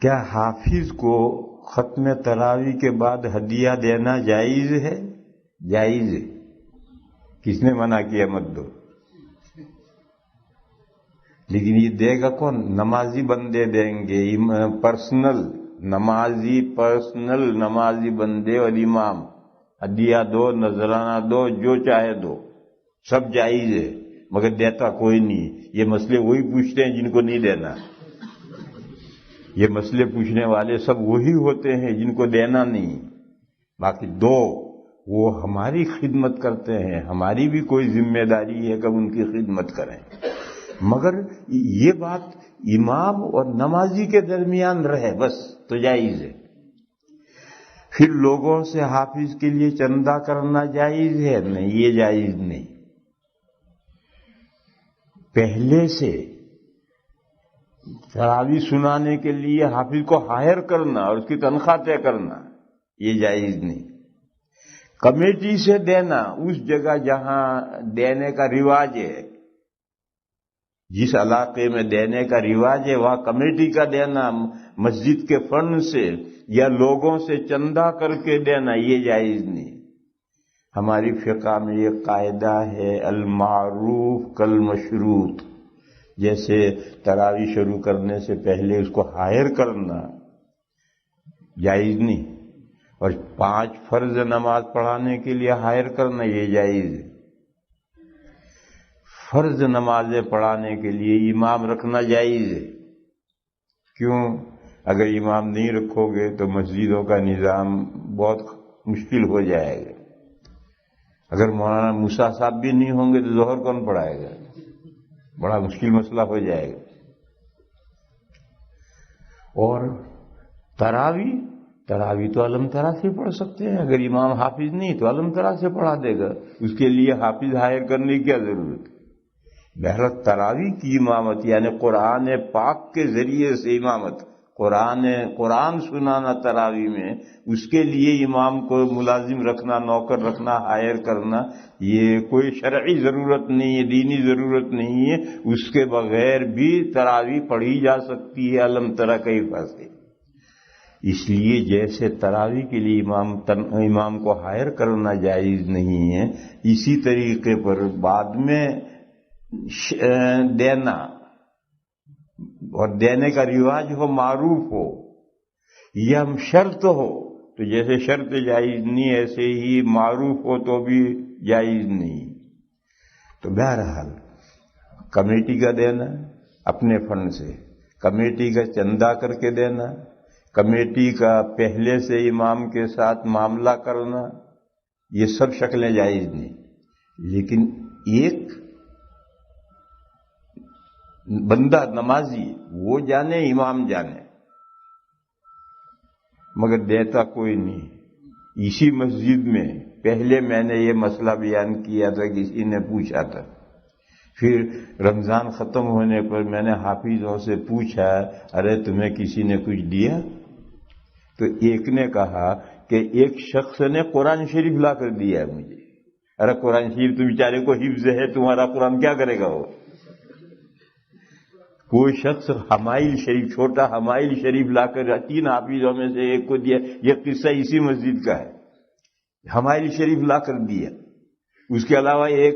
کیا حافظ کو ختم تراویح کے بعد ہدیہ دینا جائز ہے؟ جائز ہے۔ کس نے منع کیا مت دو؟ لیکن یہ دے گا کون؟ نمازی بندے دیں گے، پرسنل نمازی بندے اور امام۔ ہدیہ دو، نذرانہ دو، جو چاہے دو، سب جائز ہے، مگر دیتا کوئی نہیں۔ یہ مسئلے وہی پوچھتے ہیں جن کو نہیں دینا۔ یہ مسئلے پوچھنے والے سب وہی ہوتے ہیں جن کو دینا نہیں۔ باقی دو، وہ ہماری خدمت کرتے ہیں، ہماری بھی کوئی ذمہ داری ہے کہ ہم ان کی خدمت کریں، مگر یہ بات امام اور نمازی کے درمیان رہے بس تو جائز ہے۔ پھر لوگوں سے حافظ کے لیے چندہ کرنا جائز ہے؟ نہیں، یہ جائز نہیں۔ پہلے سے تراویح سنانے کے لیے حافظ کو ہائر کرنا اور اس کی تنخواہ طے کرنا، یہ جائز نہیں۔ کمیٹی سے دینا اس جگہ جہاں دینے کا رواج ہے، جس علاقے میں دینے کا رواج ہے وہاں کمیٹی کا دینا، مسجد کے فنڈ سے یا لوگوں سے چندہ کر کے دینا، یہ جائز نہیں۔ ہماری فقہ میں یہ قاعدہ ہے المعروف کالمشروط، جیسے تراویح شروع کرنے سے پہلے اس کو ہائر کرنا جائز نہیں، اور 5 فرض نماز پڑھانے کے لیے ہائر کرنا یہ جائز ہے۔ فرض نمازیں پڑھانے کے لیے امام رکھنا جائز ہے۔ کیوں؟ اگر امام نہیں رکھو گے تو مسجدوں کا نظام بہت مشکل ہو جائے گا۔ اگر مولانا موسیٰ صاحب بھی نہیں ہوں گے تو ظہر کون پڑھائے گا؟ بڑا مشکل مسئلہ ہو جائے گا۔ اور تراویح تو علم ترا سے پڑھ سکتے ہیں، اگر امام حافظ نہیں تو علم ترا سے پڑھا دے گا، اس کے لیے حافظ ہائر کرنے کی کیا ضرورت ہے؟ بہرحال تراویح کی امامت یعنی قرآن پاک کے ذریعے سے امامت، قرآن سنانا تراویح میں، اس کے لیے امام کو ملازم رکھنا، نوکر رکھنا، ہائر کرنا، یہ کوئی شرعی ضرورت نہیں ہے، دینی ضرورت نہیں ہے۔ اس کے بغیر بھی تراویح پڑھی جا سکتی ہے علم ترا کیفیہ سے۔ اس لیے جیسے تراویح کے لیے امام کو ہائر کرنا جائز نہیں ہے، اسی طریقے پر بعد میں دینا اور دینے کا رواج ہو، معروف ہو یا شرط ہو، تو جیسے شرط جائز نہیں ایسے ہی معروف ہو تو بھی جائز نہیں۔ تو بہرحال کمیٹی کا دینا اپنے فنڈ سے، کمیٹی کا چندہ کر کے دینا، کمیٹی کا پہلے سے امام کے ساتھ معاملہ کرنا، یہ سب شکلیں جائز نہیں۔ لیکن ایک بندہ نمازی وہ جانے، امام جانے، مگر دیتا کوئی نہیں۔ اسی مسجد میں پہلے میں نے یہ مسئلہ بیان کیا تھا، کسی نے پوچھا تھا، پھر رمضان ختم ہونے پر میں نے حافظوں سے پوچھا ارے تمہیں کسی نے کچھ دیا؟ تو ایک نے کہا کہ ایک شخص نے قرآن شریف لا کر دیا ہے مجھے۔ ارے قرآن شریف تو بیچارے کو حفظ ہے، تمہارا قرآن کیا کرے گا وہ؟ کوئی شخص حمائل شریف، چھوٹا حمائل شریف لا کر 3 حافظوں میں سے ایک کو دیا۔ یہ قصہ اسی مسجد کا ہے، حمائل شریف لا کر دیا، اس کے علاوہ ایک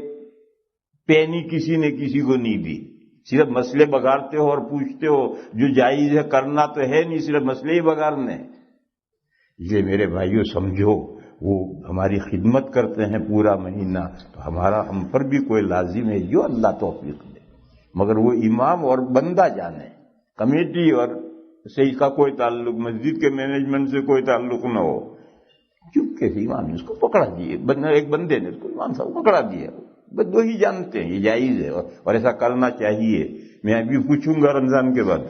پینی کسی نے کسی کو نہیں دی۔ صرف مسئلے بگاڑتے ہو اور پوچھتے ہو جو جائز ہے کرنا تو ہے نہیں، صرف مسئلے ہی بگاڑنے۔ یہ میرے بھائیوں سمجھو، وہ ہماری خدمت کرتے ہیں پورا مہینہ، تو ہم پر بھی کوئی لازم ہے جو اللہ توفیق دے، مگر وہ امام اور بندہ جانے، کمیٹی اور سے اس کا کوئی تعلق، مسجد کے مینجمنٹ سے کوئی تعلق نہ ہو۔ چپکے سے امام نے اس کو پکڑا دیے، ایک بندے نے اس کو امام صاحب کو پکڑا دیا، بس 2 ہی جانتے ہیں یہ جائز ہے اور ایسا کرنا چاہیے۔ میں ابھی پوچھوں گا رمضان کے بعد